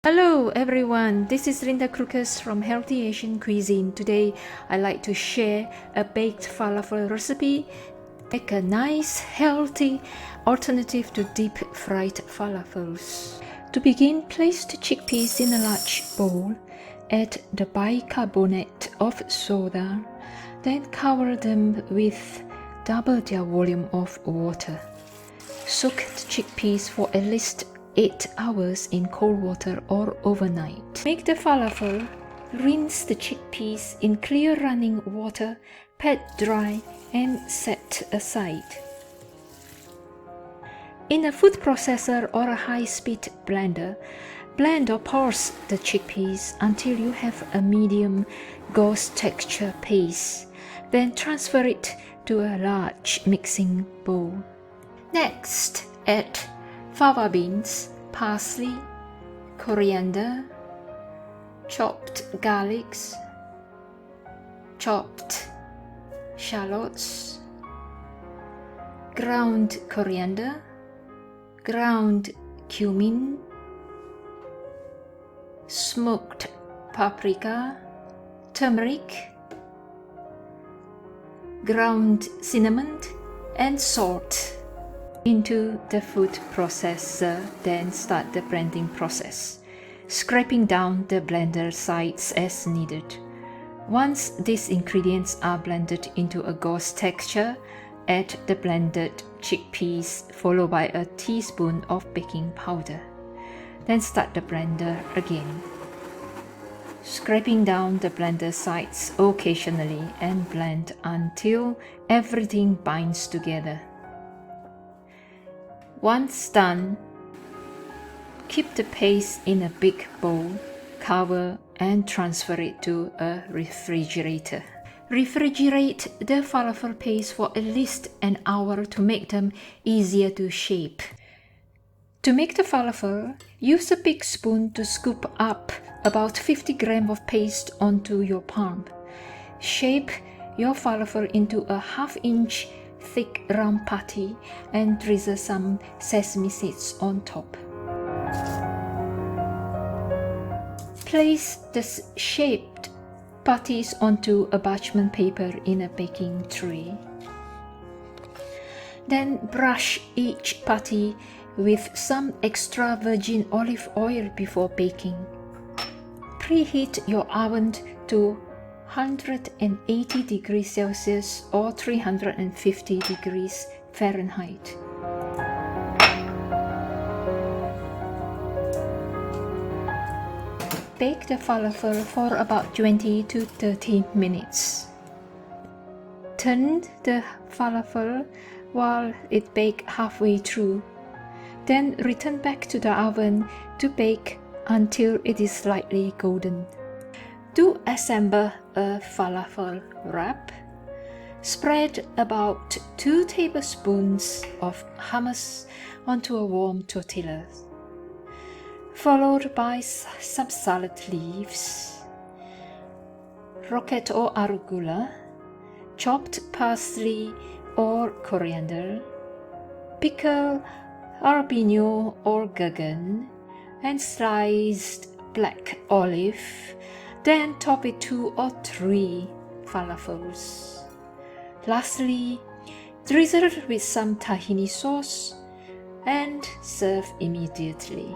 Hello everyone, this is Linda Crocus from Healthy Asian Cuisine. Today I like to share a baked falafel recipe. Make a nice, healthy alternative to deep fried falafels. To begin, place the chickpeas in a large bowl. Add the bicarbonate of soda. Then cover them with double their volume of water. Soak the chickpeas for at least 8 hours in cold water or overnight. Make the falafel. Rinse the chickpeas in clear running water, pat dry and set aside. In a food processor or a high-speed blender, blend or pulse the chickpeas until you have a medium gauze texture paste. Then transfer it to a large mixing bowl. Next, add fava beans, parsley, coriander, chopped garlics, chopped shallots, ground coriander, ground cumin, smoked paprika, turmeric, ground cinnamon, and salt into the food processor. Then start the blending process, scraping down the blender sides as needed. Once these ingredients are blended into a gauze texture, add the blended chickpeas followed by a teaspoon of baking powder. Then start the blender again, scraping down the blender sides occasionally and blend until everything binds together. Once done, keep the paste in a big bowl, cover and transfer it to a refrigerator. Refrigerate the falafel paste for at least an hour to make them easier to shape. To make the falafel, use a big spoon to scoop up about 50 grams of paste onto your palm. Shape your falafel into a half-inch thick round patty and drizzle some sesame seeds on top. Place the shaped patties onto a parchment paper in a baking tray. Then brush each patty with some extra virgin olive oil before baking. Preheat your oven to 180 degrees Celsius or 350 degrees Fahrenheit. Bake the falafel for about 20 to 30 minutes. Turn the falafel while it bakes halfway through. Then return back to the oven to bake until it is slightly golden. To assemble a falafel wrap, spread about 2 tablespoons of hummus onto a warm tortilla, followed by some salad leaves, rocket or arugula, chopped parsley or coriander, pickle, jalapeno or gherkin, and sliced black olive. Then top it 2 or 3 falafels. Lastly, drizzle with some tahini sauce and serve immediately.